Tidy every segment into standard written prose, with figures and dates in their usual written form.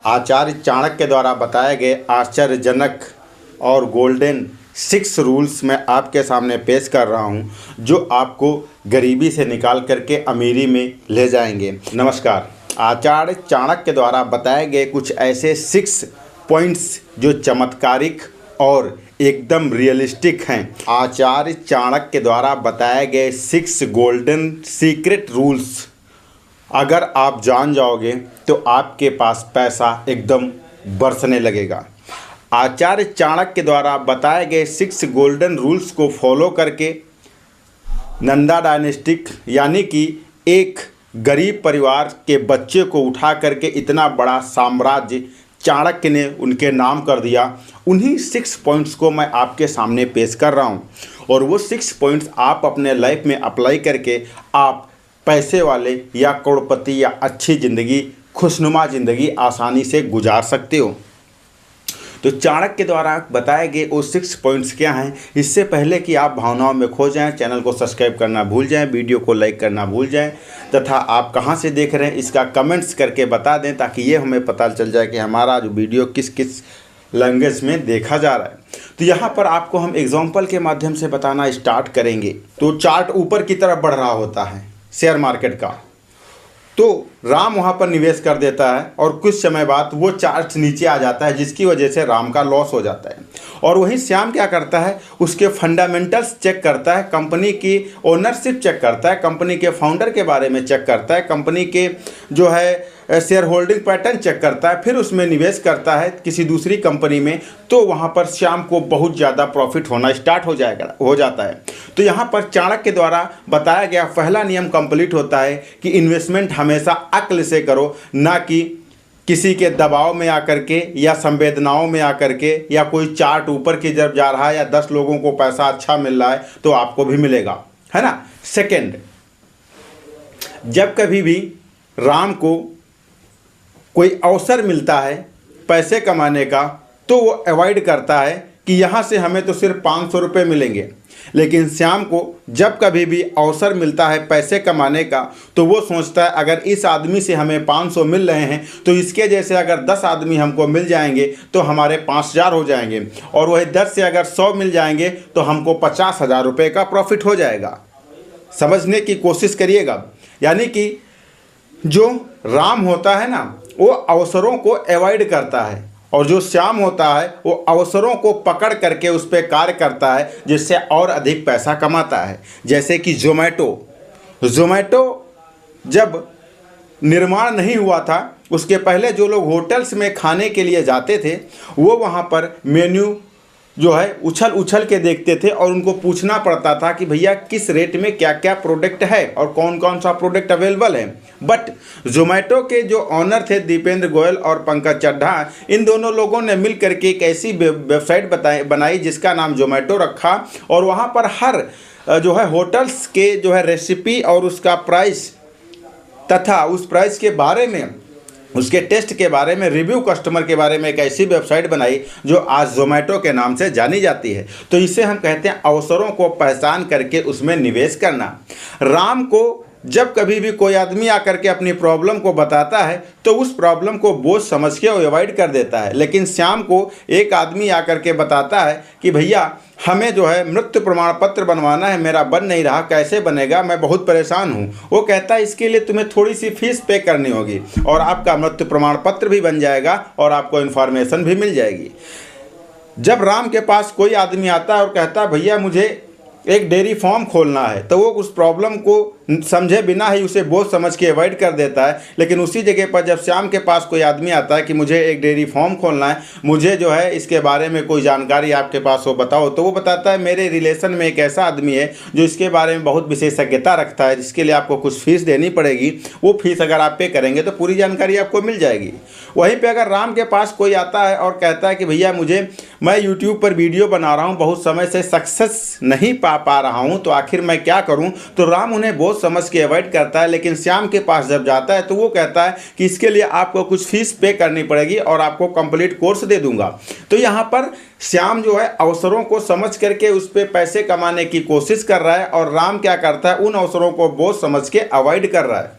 आचार्य चाणक्य द्वारा बताए गए आश्चर्यजनक और गोल्डन 6 रूल्स मैं आपके सामने पेश कर रहा हूं, जो आपको गरीबी से निकाल करके अमीरी में ले जाएंगे। नमस्कार। आचार्य चाणक्य द्वारा बताए गए कुछ ऐसे 6 पॉइंट्स जो चमत्कारिक और एकदम रियलिस्टिक हैं। आचार्य चाणक्य द्वारा बताए गए 6 गोल्डन सीक्रेट रूल्स अगर आप जान जाओगे तो आपके पास पैसा एकदम बरसने लगेगा। आचार्य चाणक्य द्वारा बताए गए 6 गोल्डन रूल्स को फॉलो करके नंदा डायनेस्टिक यानी कि एक गरीब परिवार के बच्चे को उठा करके इतना बड़ा साम्राज्य चाणक्य ने उनके नाम कर दिया। उन्हीं 6 पॉइंट्स को मैं आपके सामने पेश कर रहा हूँ और वो 6 पॉइंट्स आप अपने लाइफ में अप्लाई करके आप पैसे वाले या करोड़पति या अच्छी ज़िंदगी, खुशनुमा ज़िंदगी आसानी से गुजार सकते हो। तो चाणक्य द्वारा बताए गए वो 6 पॉइंट्स क्या हैं, इससे पहले कि आप भावनाओं में खो जाएं, चैनल को सब्सक्राइब करना भूल जाएं, वीडियो को लाइक करना भूल जाएं तथा आप कहां से देख रहे हैं इसका कमेंट्स करके बता दें, ताकि ये हमें पता चल जाए कि हमारा जो वीडियो किस किस लैंग्वेज में देखा जा रहा है। तो यहाँ पर आपको हम एग्जाम्पल के माध्यम से बताना स्टार्ट करेंगे। तो चार्ट ऊपर की तरफ बढ़ रहा होता है शेयर मार्केट का, तो राम वहाँ पर निवेश कर देता है और कुछ समय बाद वो चार्ट नीचे आ जाता है, जिसकी वजह से राम का लॉस हो जाता है। और वहीं श्याम क्या करता है, उसके फंडामेंटल्स चेक करता है, कंपनी की ओनरशिप चेक करता है, कंपनी के फाउंडर के बारे में चेक करता है, कंपनी के जो है शेयर होल्डिंग पैटर्न चेक करता है, फिर उसमें निवेश करता है किसी दूसरी कंपनी में। तो वहाँ पर श्याम को बहुत ज़्यादा प्रॉफिट होना स्टार्ट हो जाता है। तो यहाँ पर चाणक्य द्वारा बताया गया पहला नियम कंप्लीट होता है कि इन्वेस्टमेंट हमेशा अक्ल से करो, ना कि किसी के दबाव में आकर के या संवेदनाओं में आकर के, या कोई चार्ट ऊपर की तरफ जा रहा है या 10 लोगों को पैसा अच्छा मिल रहा है तो आपको भी मिलेगा, है ना। सेकंड, जब कभी भी राम को कोई अवसर मिलता है पैसे कमाने का तो वो अवॉइड करता है कि यहाँ से हमें तो सिर्फ 500 रुपये मिलेंगे, लेकिन श्याम को जब कभी भी अवसर मिलता है पैसे कमाने का तो वो सोचता है अगर इस आदमी से हमें 500 मिल रहे हैं तो इसके जैसे अगर 10 आदमी हमको मिल जाएंगे तो हमारे 5000 हो जाएंगे, और वही 10 से अगर 100 मिल जाएंगे तो हमको 50,000 रुपये का प्रॉफिट हो जाएगा। समझने की कोशिश करिएगा। यानी कि जो राम होता है ना, वो अवसरों को अवॉइड करता है, और जो श्याम होता है वो अवसरों को पकड़ करके उस पर कार्य करता है, जिससे और अधिक पैसा कमाता है। जैसे कि ज़ोमैटो जब निर्माण नहीं हुआ था, उसके पहले जो लोग होटल्स में खाने के लिए जाते थे वो वहाँ पर मेन्यू जो है उछल के देखते थे और उनको पूछना पड़ता था कि भैया किस रेट में क्या क्या प्रोडक्ट है और कौन कौन सा प्रोडक्ट अवेलेबल है। बट ज़ोमैटो के जो ऑनर थे दीपेंद्र गोयल और पंकज चड्ढा, इन दोनों लोगों ने मिल करके एक ऐसी वेबसाइट बनाई जिसका नाम ज़ोमैटो रखा, और वहाँ पर हर जो है होटल्स के जो है रेसिपी और उसका प्राइस तथा उस प्राइस के बारे में, उसके टेस्ट के बारे में, रिव्यू कस्टमर के बारे में एक ऐसी वेबसाइट बनाई जो आज ज़ोमैटो के नाम से जानी जाती है। तो इसे हम कहते हैं अवसरों को पहचान करके उसमें निवेश करना। राम को जब कभी भी कोई आदमी आकर के अपनी प्रॉब्लम को बताता है तो उस प्रॉब्लम को बोझ समझ के वो अवॉइड कर देता है, लेकिन श्याम को एक आदमी आकर के बताता है कि भैया हमें जो है मृत्यु प्रमाण पत्र बनवाना है, मेरा बन नहीं रहा, कैसे बनेगा, मैं बहुत परेशान हूँ। वो कहता है इसके लिए तुम्हें थोड़ी सी फीस पे करनी होगी और आपका मृत्यु प्रमाण पत्र भी बन जाएगा और आपको इन्फॉर्मेशन भी मिल जाएगी। जब राम के पास कोई आदमी आता है और कहता है भैया मुझे एक डेयरी फार्म खोलना है, तो वो उस प्रॉब्लम को समझे बिना ही उसे बोझ समझ के अवॉइड कर देता है। लेकिन उसी जगह पर जब श्याम के पास कोई आदमी आता है कि मुझे एक डेयरी फार्म खोलना है, मुझे जो है इसके बारे में कोई जानकारी आपके पास हो बताओ, तो वो बताता है मेरे रिलेशन में एक ऐसा आदमी है जो इसके बारे में बहुत विशेषज्ञता रखता है, जिसके लिए आपको कुछ फीस देनी पड़ेगी। वो फीस अगर आप पे करेंगे तो पूरी जानकारी आपको मिल जाएगी। वहीं पर अगर राम के पास कोई आता है और कहता है कि भैया मैं यूट्यूब पर वीडियो बना रहा हूँ, बहुत समय से सक्सेस नहीं पा रहा हूँ, तो आखिर मैं क्या करूँ, तो राम उन्हें बहुत समझ के अवॉइड करता है। लेकिन श्याम के पास जब जाता है तो वो कहता है कि इसके लिए आपको कुछ फीस पे करनी पड़ेगी और आपको कंप्लीट कोर्स दे दूंगा। तो यहाँ पर श्याम जो है अवसरों को समझ करके उस पर पैसे कमाने की कोशिश कर रहा है, और राम क्या करता है उन अवसरों को बोझ समझ के अवॉइड कर रहा है।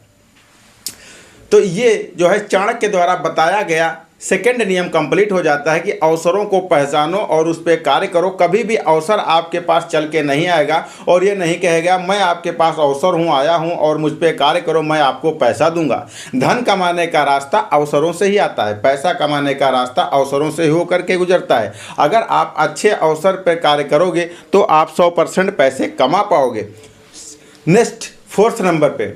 तो ये जो है चाणक्य द्वारा बताया गया सेकंड नियम कंप्लीट हो जाता है कि अवसरों को पहचानो और उस पर कार्य करो। कभी भी अवसर आपके पास चल के नहीं आएगा और ये नहीं कहेगा मैं आपके पास अवसर हूँ, आया हूँ और मुझ पर कार्य करो, मैं आपको पैसा दूंगा। धन कमाने का रास्ता अवसरों से ही आता है, पैसा कमाने का रास्ता अवसरों से ही होकर के गुजरता है। अगर आप अच्छे अवसर पर कार्य करोगे तो आप 100% पैसे कमा पाओगे। नेक्स्ट 4th नंबर पे,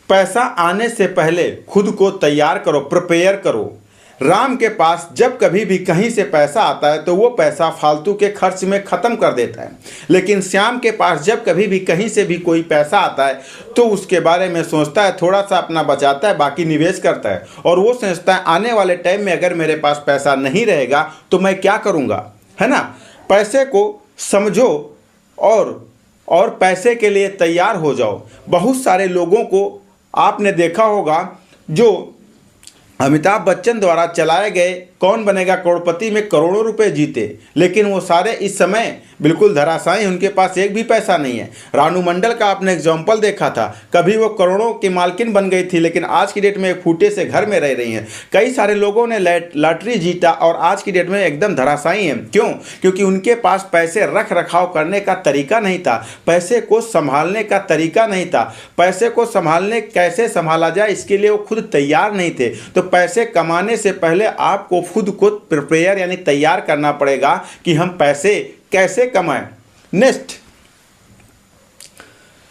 पैसा आने से पहले खुद को तैयार करो, प्रिपेयर करो। राम के पास जब कभी भी कहीं से पैसा आता है तो वो पैसा फालतू के खर्च में ख़त्म कर देता है, लेकिन श्याम के पास जब कभी भी कहीं से भी कोई पैसा आता है तो उसके बारे में सोचता है, थोड़ा सा अपना बचाता है, बाकी निवेश करता है। और वो सोचता है आने वाले टाइम में अगर मेरे पास पैसा नहीं रहेगा तो मैं क्या करूँगा, है ना। पैसे को समझो और पैसे के लिए तैयार हो जाओ। बहुत सारे लोगों को आपने देखा होगा जो अमिताभ बच्चन द्वारा चलाए गए कौन बनेगा करोड़पति में करोड़ों रुपए जीते, लेकिन वो सारे इस समय बिल्कुल धराशायी, उनके पास एक भी पैसा नहीं है। रानू मंडल का आपने एग्जाम्पल देखा था, कभी वो करोड़ों की मालकिन बन गई थी लेकिन आज की डेट में एक फूटे से घर में रह रही हैं। कई सारे लोगों ने लॉटरी जीता और आज की डेट में एकदम धराशायी हैं। क्यों? क्योंकि उनके पास पैसे रख रखाव करने का तरीका नहीं था, पैसे को संभालने का तरीका नहीं था, पैसे को संभालने कैसे संभाला जाए इसके लिए वो खुद तैयार नहीं थे। तो पैसे कमाने से पहले आपको खुद को प्रिपेयर यानी तैयार करना पड़ेगा कि हम पैसे कैसे कमाएं। नेक्स्ट,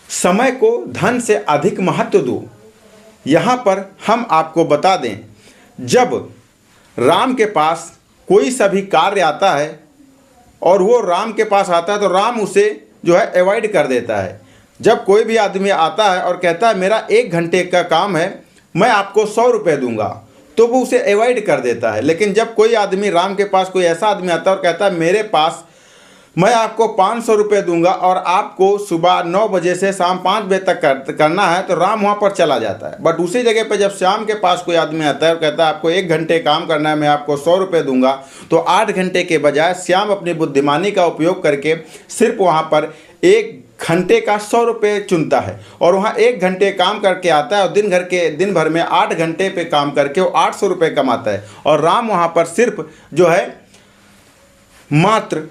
समय को धन से अधिक महत्व दो। यहां पर हम आपको बता दें, जब राम के पास कोई सा भी कार्य आता है और वो राम के पास आता है तो राम उसे जो है अवॉइड कर देता है। जब कोई भी आदमी आता है और कहता है मेरा 1 घंटे का काम है, मैं आपको 100 रुपये दूंगा, तो वो उसे अवॉइड कर देता है। लेकिन जब कोई आदमी राम के पास कोई ऐसा आदमी आता है और कहता है मेरे पास मैं आपको 500 रुपये दूंगा और आपको सुबह 9 बजे से शाम 5 बजे तक करना है, तो राम वहाँ पर चला जाता है। बट उसी जगह पर जब श्याम के पास कोई आदमी आता है और कहता है आपको 1 घंटे काम करना है, मैं आपको 100 रुपये दूंगा, तो 8 घंटे के बजाय श्याम अपनी बुद्धिमानी का उपयोग करके सिर्फ वहाँ पर 1 घंटे का 100 रुपये चुनता है और वहाँ 1 घंटे काम करके आता है और दिन भर में 8 घंटे पे काम करके वो 800 रुपये कमाता है। और राम वहाँ पर सिर्फ जो है मात्र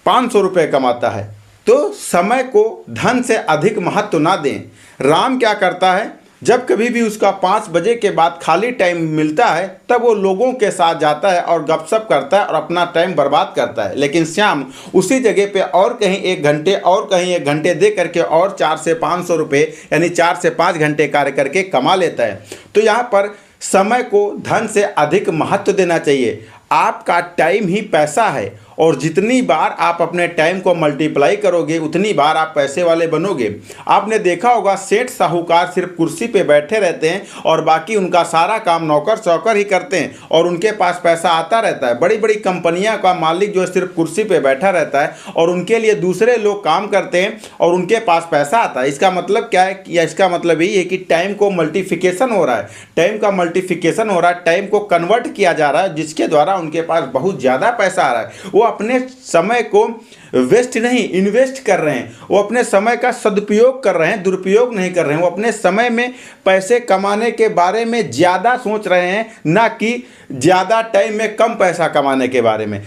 500 रुपये कमाता है। तो समय को धन से अधिक महत्व ना दें। राम क्या करता है, जब कभी भी उसका 5 बजे के बाद खाली टाइम मिलता है तब वो लोगों के साथ जाता है और गपशप करता है और अपना टाइम बर्बाद करता है। लेकिन श्याम उसी जगह पे और कहीं 1 घंटे और कहीं 1 घंटे दे करके और 4 से 500 रुपये यानी 4 से 5 घंटे कार्य करके कमा लेता है। तो यहाँ पर समय को धन से अधिक महत्व देना चाहिए। आपका टाइम ही पैसा है और जितनी बार आप अपने टाइम को मल्टीप्लाई करोगे उतनी बार आप पैसे वाले बनोगे। आपने देखा होगा सेठ साहूकार सिर्फ कुर्सी पे बैठे रहते हैं और बाकी उनका सारा काम नौकर चौकर ही करते हैं और उनके पास पैसा आता रहता है। बड़ी बड़ी कंपनियां का मालिक जो है सिर्फ कुर्सी पे बैठा रहता है और उनके लिए दूसरे लोग काम करते हैं और उनके पास पैसा आता है। इसका मतलब क्या है? या इसका मतलब यही है कि टाइम को मल्टीफिकेशन हो रहा है, टाइम का मल्टीफिकेशन हो रहा है, टाइम को कन्वर्ट किया जा रहा है, जिसके द्वारा उनके पास बहुत ज़्यादा पैसा आ रहा है। वो अपने समय को वेस्ट नहीं इन्वेस्ट कर रहे हैं, वो अपने समय का सदुपयोग कर रहे हैं, दुरुपयोग नहीं कर रहे हैं। वो अपने समय में पैसे कमाने के बारे में ज़्यादा सोच रहे हैं, ना कि ज़्यादा टाइम में कम पैसा कमाने के बारे में।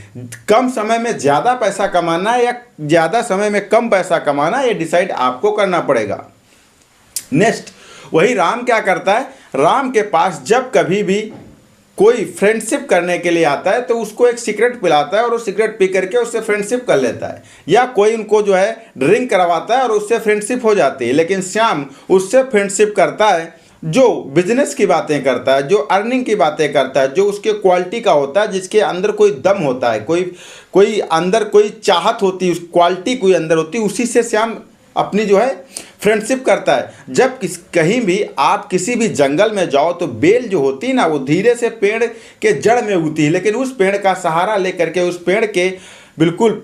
कम समय में ज़्यादा पैसा कमाना है या ज़्यादा समय में कम पैसा कमाना, ये डिसाइड आपको करना पड़ेगा। नेक्स्ट, वही राम क्या करता है, राम के पास जब कभी भी कोई फ्रेंडशिप करने के लिए आता है तो उसको एक सिगरेट पिलाता है और वो सिगरेट पी करके उससे फ्रेंडशिप कर लेता है, या कोई उनको जो है ड्रिंक करवाता है और उससे फ्रेंडशिप हो जाती है। लेकिन श्याम उससे फ्रेंडशिप करता है जो बिजनेस की बातें करता है, जो अर्निंग की बातें करता है, जो उसके क्वालिटी का होता है, जिसके अंदर कोई दम होता है, कोई अंदर कोई चाहत होती है, उस क्वालिटी कोई अंदर होती है, उसी से श्याम अपनी जो है फ्रेंडशिप करता है। जब कहीं भी आप किसी भी जंगल में जाओ तो बेल जो होती है ना, वो धीरे से पेड़ के जड़ में उगती है, लेकिन उस पेड़ का सहारा लेकर के उस पेड़ के बिल्कुल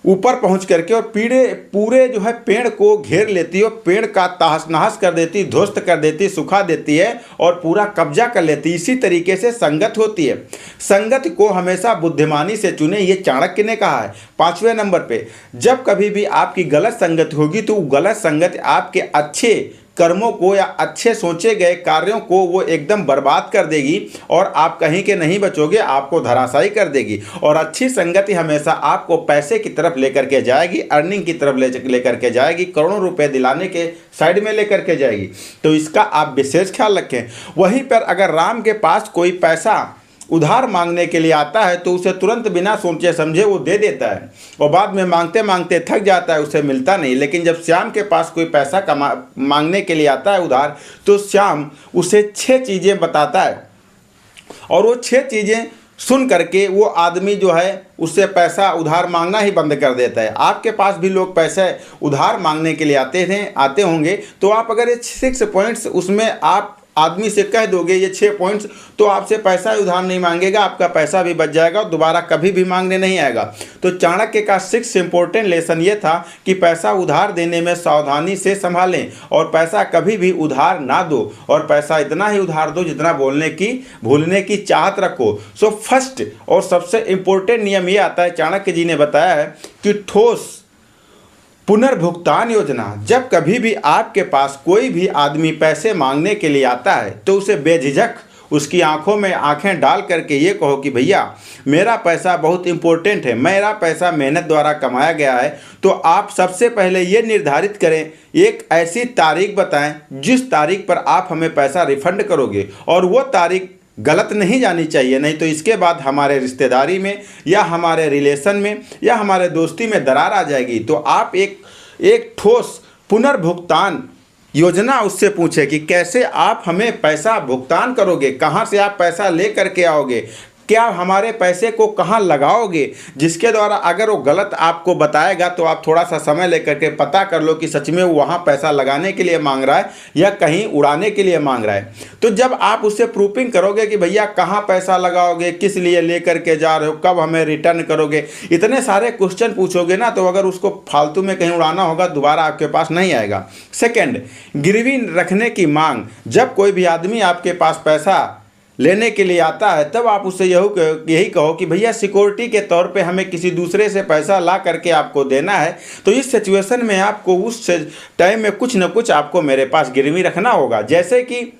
ऊपर पहुंच करके और पूरे जो है पेड़ को घेर लेती है और पेड़ का तहस नहस कर देती, ध्वस्त कर देती, सुखा देती है और पूरा कब्जा कर लेती है। इसी तरीके से संगत होती है। संगत को हमेशा बुद्धिमानी से चुने, ये चाणक्य ने कहा है। 5वें नंबर पे, जब कभी भी आपकी गलत संगत होगी तो गलत संगत आपके अच्छे कर्मों को या अच्छे सोचे गए कार्यों को वो एकदम बर्बाद कर देगी और आप कहीं के नहीं बचोगे, आपको धराशायी कर देगी। और अच्छी संगति हमेशा आपको पैसे की तरफ लेकर के जाएगी, अर्निंग की तरफ लेकर के जाएगी, करोड़ों रुपए दिलाने के साइड में लेकर के जाएगी। तो इसका आप विशेष ख्याल रखें। वहीं पर अगर राम के पास कोई पैसा उधार मांगने के लिए आता है तो उसे तुरंत बिना सोचे समझे वो दे देता है और बाद में मांगते मांगते थक जाता है, उसे मिलता नहीं। लेकिन जब श्याम के पास कोई पैसा मांगने के लिए आता है उधार, तो श्याम उसे 6 चीज़ें बताता है और वो 6 चीज़ें सुन करके वो आदमी जो है उससे पैसा उधार मांगना ही बंद कर देता है। आपके पास भी लोग पैसे उधार मांगने के लिए आते होंगे, तो आप अगर ये 6 पॉइंट्स उसमें आप आदमी से कह दोगे ये 6 पॉइंट्स, तो आपसे पैसा उधार नहीं मांगेगा, आपका पैसा भी बच जाएगा और दोबारा कभी भी मांगने नहीं आएगा। तो चाणक्य का 6 इंपॉर्टेंट लेसन ये था कि पैसा उधार देने में सावधानी से संभालें और पैसा कभी भी उधार ना दो और पैसा इतना ही उधार दो जितना भूलने की चाहत रखो। सो फर्स्ट और सबसे इम्पोर्टेंट नियम ये आता है, चाणक्य जी ने बताया है कि ठोस पुनर्भुगतान योजना। जब कभी भी आपके पास कोई भी आदमी पैसे मांगने के लिए आता है तो उसे बेझिझक उसकी आंखों में आंखें डाल करके ये कहो कि भैया मेरा पैसा बहुत इम्पोर्टेंट है, मेरा पैसा मेहनत द्वारा कमाया गया है। तो आप सबसे पहले ये निर्धारित करें, एक ऐसी तारीख बताएं जिस तारीख पर आप हमें पैसा रिफंड करोगे और वो तारीख गलत नहीं जानी चाहिए, नहीं तो इसके बाद हमारे रिश्तेदारी में या हमारे रिलेशन में या हमारे दोस्ती में दरार आ जाएगी। तो आप एक ठोस पुनर्भुगतान योजना उससे पूछे कि कैसे आप हमें पैसा भुगतान करोगे, कहाँ से आप पैसा ले करके आओगे, क्या हमारे पैसे को कहाँ लगाओगे, जिसके द्वारा अगर वो गलत आपको बताएगा तो आप थोड़ा सा समय लेकर के पता कर लो कि सच में वो वहाँ पैसा लगाने के लिए मांग रहा है या कहीं उड़ाने के लिए मांग रहा है। तो जब आप उससे प्रूफिंग करोगे कि भैया कहाँ पैसा लगाओगे, किस लिए लेकर के जा रहे हो, कब हमें रिटर्न करोगे, इतने सारे क्वेश्चन पूछोगे ना, तो अगर उसको फालतू में कहीं उड़ाना होगा दोबारा आपके पास नहीं आएगा। सेकेंड, गिरवी रखने की मांग। जब कोई भी आदमी आपके पास पैसा लेने के लिए आता है तब आप उससे यही कहो कि भैया सिक्योरिटी के तौर पे हमें किसी दूसरे से पैसा ला करके आपको देना है, तो इस सिचुएशन में आपको उस टाइम में कुछ न कुछ आपको मेरे पास गिरवी रखना होगा। जैसे कि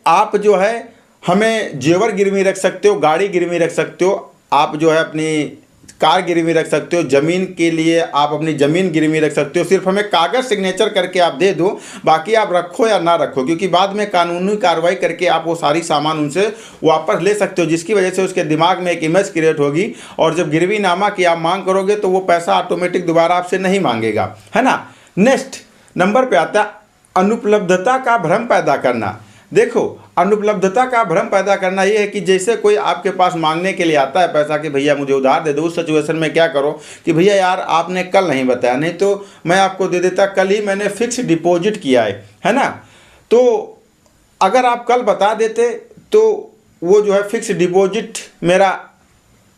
आप जो है हमें जेवर गिरवी रख सकते हो, गाड़ी गिरवी रख सकते हो, आप जो है अपनी कार गिरवी रख सकते हो, ज़मीन के लिए आप अपनी ज़मीन गिरवी रख सकते हो। सिर्फ हमें कागज़ सिग्नेचर करके आप दे दो, बाकी आप रखो या ना रखो, क्योंकि बाद में कानूनी कार्रवाई करके आप वो सारी सामान उनसे वापस ले सकते हो, जिसकी वजह से उसके दिमाग में एक इमेज क्रिएट होगी और जब गिरवी नामा की आप मांग करोगे तो वो पैसा ऑटोमेटिक दोबारा आपसे नहीं मांगेगा, है ना। नेक्स्ट नंबर पे आता है अनुपलब्धता का भ्रम पैदा करना। देखो, अनुपलब्धता का भ्रम पैदा करना ये है कि जैसे कोई आपके पास मांगने के लिए आता है पैसा कि भैया मुझे उधार दे दो, उस सिचुएशन में क्या करो कि भैया यार आपने कल नहीं बताया, नहीं तो मैं आपको दे देता, कल ही मैंने फिक्स डिपॉजिट किया है ना। तो अगर आप कल बता देते तो वो जो है फिक्स डिपॉजिट मेरा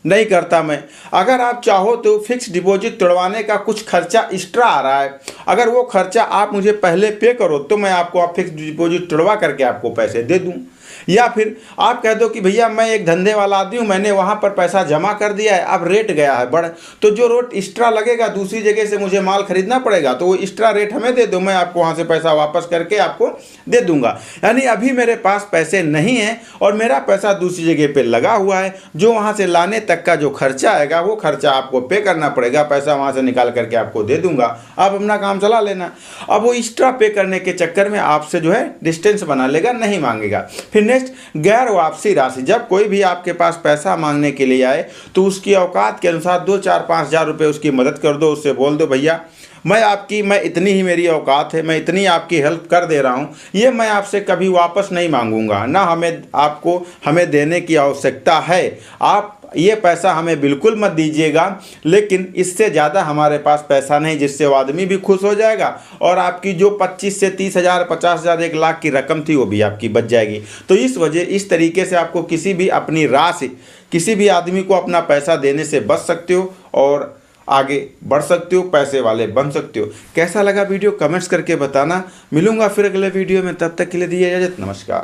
नहीं करता मैं। अगर आप चाहो तो फिक्स डिपॉजिट तोड़वाने का कुछ खर्चा एक्स्ट्रा आ रहा है, अगर वो खर्चा आप मुझे पहले पे करो तो मैं आपको आप फिक्स डिपॉजिट तोड़वा करके आपको पैसे दे दूं। या फिर आप कह दो कि भैया मैं एक धंधे वाला आदमी हूँ, मैंने वहाँ पर पैसा जमा कर दिया है, अब रेट गया है बढ़, तो जो रेट एक्स्ट्रा लगेगा दूसरी जगह से मुझे माल खरीदना पड़ेगा, तो वो एक्स्ट्रा रेट हमें दे दो, मैं आपको वहाँ से पैसा वापस करके आपको दे दूंगा। यानी अभी मेरे पास पैसे नहीं हैं और मेरा पैसा दूसरी जगह पर लगा हुआ है, जो वहाँ से लाने तक का जो खर्चा आएगा वो खर्चा आपको पे करना पड़ेगा, पैसा वहाँ से निकाल करके आपको दे दूंगा, आप अपना काम चला लेना। अब वो एक्स्ट्रा पे करने के चक्कर में आपसे जो है डिस्टेंस बना लेगा, नहीं मांगेगा। फिर नेक्स्ट, गैर वापसी राशि। जब कोई भी आपके पास पैसा मांगने के लिए आए तो उसकी औकात के अनुसार 2, 4, 5 हज़ार रुपये उसकी मदद कर दो, उससे बोल दो भैया मैं इतनी ही मेरी औकात है, मैं इतनी आपकी हेल्प कर दे रहा हूँ, ये मैं आपसे कभी वापस नहीं मांगूंगा, ना हमें देने की आवश्यकता है, आप ये पैसा हमें बिल्कुल मत दीजिएगा, लेकिन इससे ज़्यादा हमारे पास पैसा नहीं, जिससे वो आदमी भी खुश हो जाएगा और आपकी जो 25 से 30 हज़ार, 50 हज़ार, 1 लाख की रकम थी वो भी आपकी बच जाएगी। तो इस तरीके से आपको किसी भी आदमी को अपना पैसा देने से बच सकते हो और आगे बढ़ सकते हो, पैसे वाले बन सकते हो। कैसा लगा वीडियो कमेंट्स करके बताना। मिलूंगा फिर अगले वीडियो में, तब तक के लिए दीजिए इजाज़त, नमस्कार।